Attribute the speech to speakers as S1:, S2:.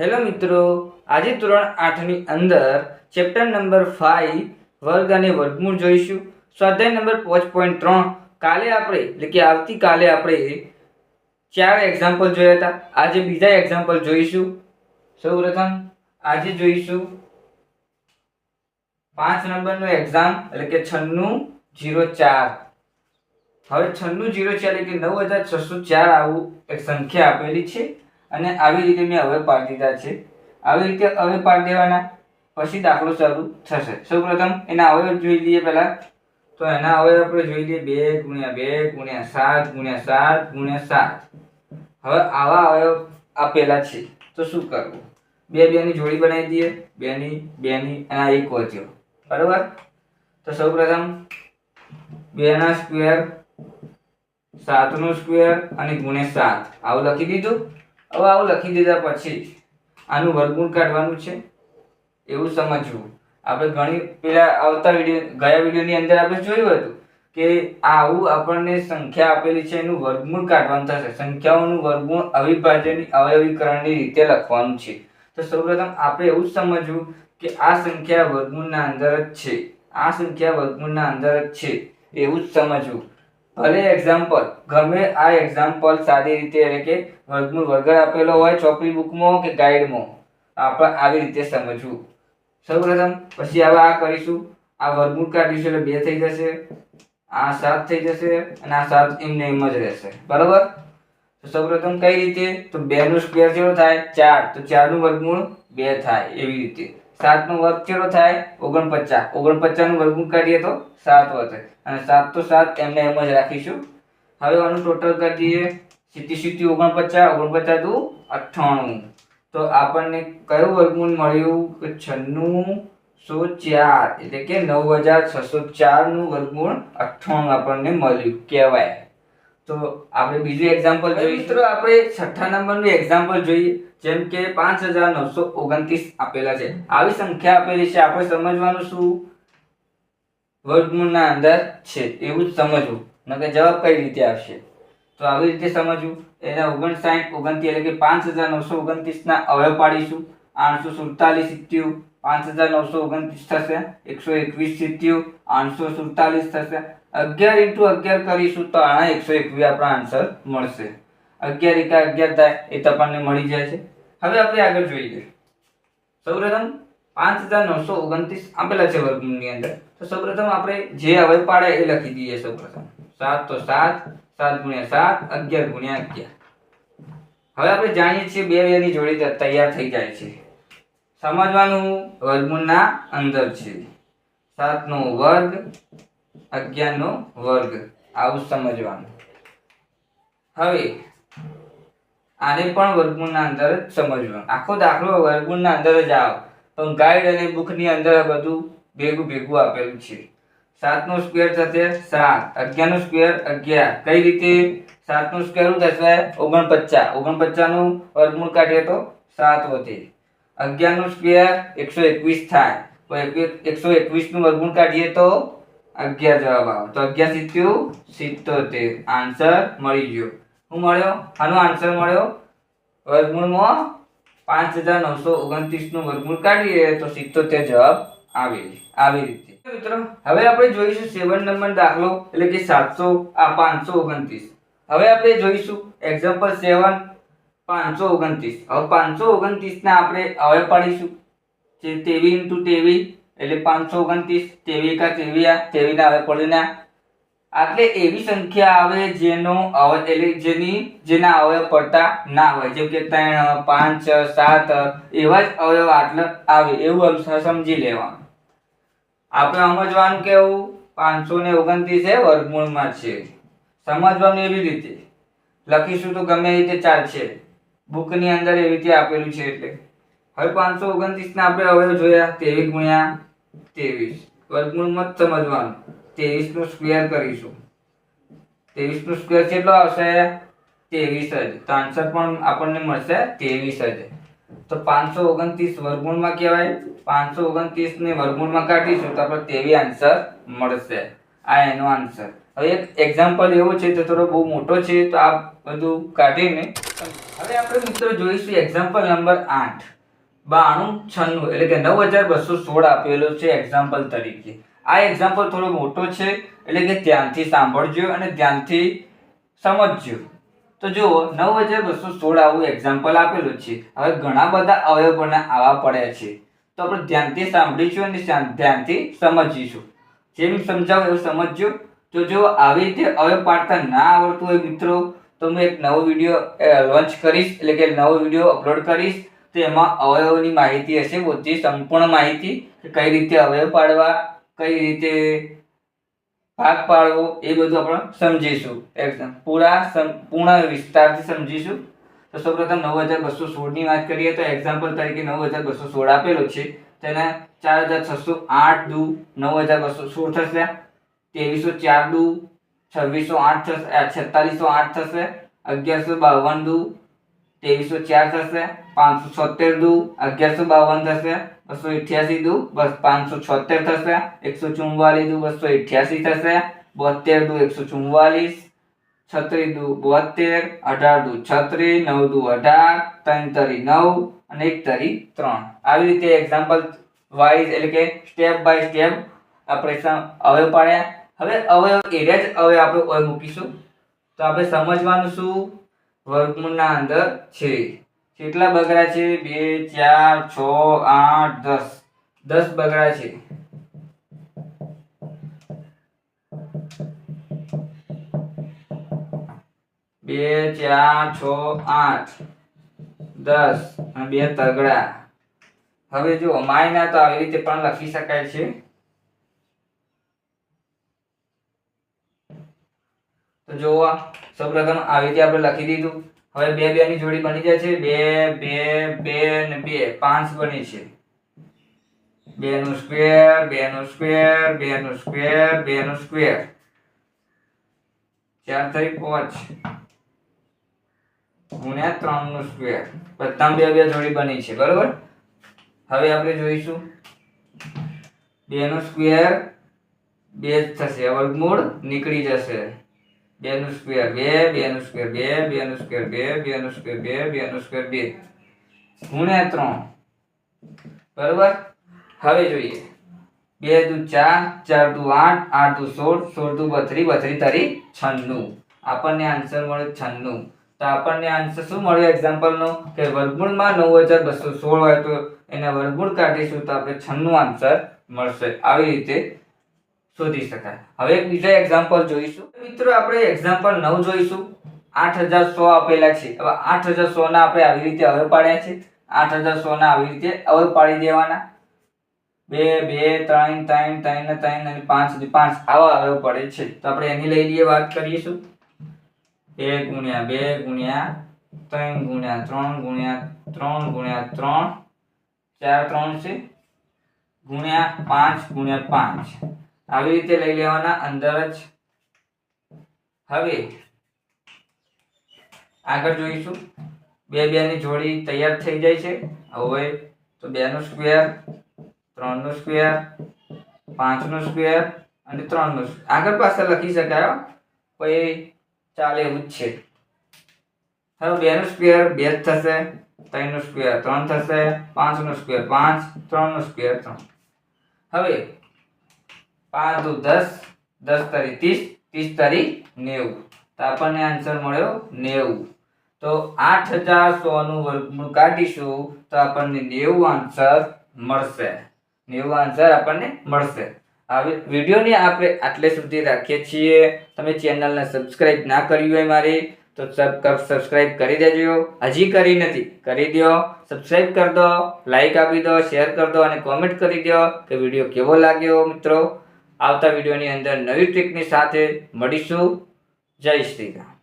S1: Hello મિત્રો, આજે ધોરણ 8 ની અંદર ચેપ્ટર નંબર 5 વર્ગ અને વર્ગમૂળ જોઈશું. સ્વાધ્યાય નંબર 5.3 કાલે આપણે એટલે કે આવતીકાલે આપણે 4 એક્ઝામ્પલ જોયા હતા. આજે બીજા એક્ઝામ્પલ જોઈશું. સૌપ્રથમ આજે જોઈશું 5 નંબરનો એક્ઝામ એટલે કે 9604. હવે 9604 એટલે કે 9604 આવું એક સંખ્યા આપેલી છે અને આવી રીતે મેં હવે પાડી દીધા છે. આવી રીતે હવે પાડી દેવાના, પછી દાખલો શરૂ થશે. સૌપ્રથમ એના અવયવ જોઈ લઈએ પહેલા. તો એના અવયવ આપણે જોઈ લઈએ 2 × 2 × 7 × 7 × 7. હવે આવા અવયવ આપેલા છે તો શું કરવું? 2 2 ની જોડી બનાવી દઈએ, 2 ની 2 ની અને આ એક વધ્યો, બરાબર. તો સૌપ્રથમ 2 ના સ્ક્વેર, 7 નો સ્ક્વેર અને × 7 આવું લખી દીધું. હવે આવું લખી દીધા પછી આનું વર્ગમૂળ કાઢવાનું છે, એવું સમજવું. આપણે ઘણી પેલા આવતા ગયા વિડીયોની અંદર આપણે જોયું હતું કે આવું આપણને સંખ્યા આપેલી છે એનું વર્ગમૂળ કાઢવાનું થશે. સંખ્યાઓનું વર્ગમૂળ અવિભાજ્યની અવયવીકરણની રીતે લખવાનું છે. તો સૌપ્રથમ આપણે એવું જ સમજવું કે આ સંખ્યા વર્ગમૂળના અંદર જ છે, આ સંખ્યા વર્ગમૂળના અંદર જ છે એવું જ સમજવું. ભલે એક્ઝામ્પલ ગમે આ એક્ઝામ્પલ સાદી રીતે એટલે કે વર્ગમૂળ વગર આપેલો હોય ચોપડી બુકમાં કે ગાઈડમાં, આપણે આવી રીતે સમજવું. સૌપ્રથમ પછી હવે આ કરીશું, આ વર્ગમૂળ કાઢીશું એટલે 2 થઈ જશે, આ 7 થઈ જશે અને આ 7 એમને એમ જ રહેશે, બરાબર. તો સૌપ્રથમ કઈ રીતે? તો 2 નો સ્ક્વેર કેટલો થાય? 4. તો 4 નું વર્ગમૂળ 2 થાય. એવી રીતે 7 નો વર્ગ કેટલો થાય? 49. 49 નું વર્ગમૂળ કાઢીએ તો 7 વધે અને 7 તો 7 એમને એમ જ રાખીશું. હવે આનું ટોટલ કરી દઈએ, 7 49 49 દુ 98. તો આપણને કયું વર્ગમૂળ મળ્યું? 9604 એટલે કે 9604 નું વર્ગમૂળ 98 આપણને મળ્યું કહેવાય. તો આપણે બીજું એક્ઝામ્પલ જોઈએ. મિત્રો આપણે 6થા નંબરનું એક્ઝામ્પલ જોઈએ. જેમ કે 5929 આપેલા છે. આવી સંખ્યા આપેલી છે, આપણે સમજવાનું શું? વર્ગમૂળના અંદર છે એવું જ સમજવું, નકર જવાબ કઈ રીતે આવશે? તો આવી રીતે સમજવું. એના 59 29 એટલે કે 5929 ના અવયવ પાડીશું. 847 સીત્યું 5929 થશે, 121 સીત્યું 847 થશે. 11 × 11 કરીશું તો આના 121 આપણા આન્સર મળશે. 11 × 11 થાય એ તો આપણને મળી જાય છે. હવે આપણે આગળ જોઈએ. સૌપ્રથમ 5929 આપેલા છે વર્ગમૂળની અંદર. તો સૌપ્રથમ આપણે જે અવયવ પાડે એ લખી દઈએ. સૌપ્રથમ 7 તો 7, 7 × 7, 11 × 11. હવે આપણે જાણીએ છીએ 2 2 ની જોડી તૈયાર થઈ જાય છે. સમજવાનું વર્ગમૂળના અંદર છે. 7 નો વર્ગ 11 નો વર્ગ, આવું સમજવાનું. હવે આને પણ વર્ગમૂળના અંદર જ સમજવાનું. આખો દાખલો વર્ગમૂળના અંદર જ આવે, પણ ગાઈડ અને બુકની અંદર બધું ભેગું આપેલું છે. 7 નો સ્ક્વેર થશે 7, 11 નો સ્ક્વેર 11. કઈ રીતે? 7 નો સ્ક્વેર શું થશે? 49. 49 નું વર્ગમૂળ કાઢીએ તો 7 વધે. 11 નો સ્ક્વેર 121 થાય, તો 121 નું વર્ગમૂળ કાઢીએ તો 11 જવાબ આવે. તો 11 સીત્યું 77. આન્સર મળી ગયો. શું મળ્યો? આનો આન્સર મળ્યો વર્ગમૂળમાં 5929 નું વર્ગમૂળ કાઢીએ તો 77 જવાબ આવે. આવી રીતે મિત્રો હવે આપણે જોઈશું 7 નંબર દાખલો એટલે કે 529. હવે આપણે જોઈશું એક્ઝામ્પલ 7 529. હવે 529 ના આપણે અવયવ પાડીશું. જે 23 × 23 એટલે 529. 23 × 23 ના અવયવ પડેના. એટલે એવી સંખ્યા આવે જેનો અવયવ એટલે જેના અવયવ પડતા ના હોય. જેમ કે 3 5 7 એવા જ અવયવ આટલા આવે એવું સમજી લેવાનું. આપણે સમજવાનું કેવું? 529 એ વર્ગમૂળમાં છે. સમજવાનું એવી રીતે લખીશું તો ગમે રીતે ચાલશે. બુકની અંદર એવી રીતે આપેલું છે એટલે. હવે 529 ના આપણે અવયવ જોયા 23 × 23. વર્ગમૂળમાં જ સમજવાનું. 23 નો સ્ક્વેર કરીશું. 23 નો સ્ક્વેર કેટલો આવશે? 23 જ. તો આન્સર પણ આપણને મળશે 23 જ. તો 529 વર્ગમૂળમાં કહેવાય. 529 ને વર્ગમૂળમાં કાઢીશું તો આપણે 23 આન્સર મળશે. આ એનો આન્સર. હવે એક એક્ઝામ્પલ એવો છે તો થોડો બહુ મોટો છે, તો આ બધું કાઢીને હવે આપણે મિત્રો જોઈશું એક્ઝામ્પલ નંબર 8 9296 એટલે કે 9216 આપેલો છે એક્ઝામ્પલ તરીકે. આ એક્ઝામ્પલ થોડો મોટો છે એટલે કે ધ્યાનથી સાંભળજો અને ધ્યાનથી સમજજો. તો જુઓ 9216 આવું એક્ઝામ્પલ આપેલું છે. હવે ઘણા બધા અવયવોના આવા પડ્યા છે, તો આપણે ધ્યાનથી સાંભળીશું અને ધ્યાનથી સમજીશું. જેમ સમજાવું એવું સમજજો. તો જો આવી રીતે અવયવ પાડતા ના આવડતું હોય મિત્રો, તો હું એક નવો વિડીયો લોન્ચ કરીશ, એટલે કે નવો વિડીયો અપલોડ કરીશ. તો એમાં અવયવોની માહિતી હશે, બધી સંપૂર્ણ માહિતી, કઈ રીતે અવયવ પાડવા, કઈ રીતે ભાગ પાડવો, એ બધું આપણે સમજીશું. એકદમ પૂર્ણ વિસ્તારથી સમજીશું. તો સૌપ્રથમ 9216 ની વાત કરીએ તો એક્ઝામ્પલ તરીકે 9216 આપેલો છે, તેના 4608 દુ 9216 થશે, 2304 દુ 2608 થશે, 4608 થશે, 1152 દુ 2304 થશે, 576 દુ 1152 થશે, 288 દુ 576 થશે, 144 દુ 288 થશે, 72 દુ 144, 36 દુ 72, 18 દુ 36, 9 દુ 18, 3 તરી 9 અને 1 તરી 3. આવી રીતે એક્ઝામ્પલ વાઇઝ એટલે કે સ્ટેપ બાય સ્ટેપ આપણે અવયવ પાડ્યા. હવે અવયવ એરિયા જ અવયવ આપણે ઓય મૂકીશું. તો આપણે સમજવાનું શું, વર્ગમૂળના અંદર છે. કેટલા બગડા છે? 2 4 6 8 10. 10 બગડા છે. 2 4 6 8 10 અને 2 તગડા. હવે જો માયના તો આવી રીતે પણ લખી શકાય છે. તો જો સૌપ્રથમ આવી રીતે આપણે લખી દીધું. હવે 2 2 ની જોડી બની જાય છે. 2 2 2 અને 2 5 બની છે. 2 નો સ્ક્વેર 2 નો સ્ક્વેર 2 નો સ્ક્વેર 2 નો સ્ક્વેર 4 થઈ 5 ગુણ્યા 3 નો સ્ક્વેર. બધા 2 2 જોડી બની છે, બરોબર. હવે આપણે જોઈશું 2 નો સ્ક્વેર 2 થશે, વર્ગમૂળ નીકળી જશે. 2 નો સ્ક્વેર 2, 2 નો સ્ક્વેર 2, 2 નો સ્ક્વેર 2, 2 નો સ્ક્વેર 2, 2 નો સ્ક્વેર 2 ગુણ્યા 3, બરોબર. હવે જોઈએ 2 દુ 4, 4 દુ 8, 8 દુ 16, 16 દુ 32, 32 તરી 96. આપણને આન્સર મળ્યો 96. તો આપણને આન્સર શું મળ્યો એક્ઝામ્પલ નો, કે વર્ગમૂળમાં 9216 હોય તો એના વર્ગમૂળ કાઢીશું તો આપણે 96 આન્સર મળશે. આવી રીતે શોધી શકાય. હવે એક બીજા એક્ઝામ્પલ જોઈશું મિત્રો. આપણે એક્ઝામ્પલ 9 જોઈશું. 8100 આપેલા છે. હવે 8100 ના આપણે આવી રીતે અવયવ પાડ્યા છે. 8100 ના આવી રીતે અવયવ પાડી દેવાના. 2 2 3 3 3 3 અને 5 5 આવા અવયવ પડે છે. તો આપણે એની લઈ લઈએ, વાત કરીશું. 2 ગુણ્યા 2 ગુણ્યા 3 ગુણ્યા 3 ગુણ્યા 3 ગુણ્યા 3 4 3 છે ગુણ્યા 5 ગુણ્યા 5 આવી રીતે લઈ લેવાના અંદર જ. હવે આગળ જોઈશું. 2 2 ની જોડી તૈયાર થઈ જાય છે. હવે તો 2 નો સ્ક્વેર 3 નો સ્ક્વેર 5 નો સ્ક્વેર અને 3 નો સ્ક્વેર આગળ પાછળ લખી શકાય, પછી ચાલે એવું જ છે. હવે 2 નો સ્ક્વેર 2 થશે, 3 નો સ્ક્વેર 3 થશે, 5 નો સ્ક્વેર 5, 3 નો સ્ક્વેર 3. હવે 5 દુ 10, 10 તરી 30, 30 તરી 90. તો આપણને આન્સર મળ્યો 90. તો 8100 નું વર્ગમૂળ કાઢીશું તો આપણને 90 આન્સર મળશે. 90 આન્સર આપણને મળશે. હવે વિડીયોને આપણે આટલે સુધી રાખીએ છીએ. તમે ચેનલને સબસ્ક્રાઇબ ના કરી હોય મારી, તો સબસ્ક્રાઇબ કરી દેજો. હજી કરી નથી, કરી દો. સબસ્ક્રાઇબ કરી દો, લાઈક આપી દો, શેર કરી દો અને કોમેન્ટ કરી દો કે વિડીયો કેવો લાગ્યો મિત્રો. આવતા વિડીયોની અંદર નવી ટ્રીકની સાથે મળીશું. જય શ્રી રામ.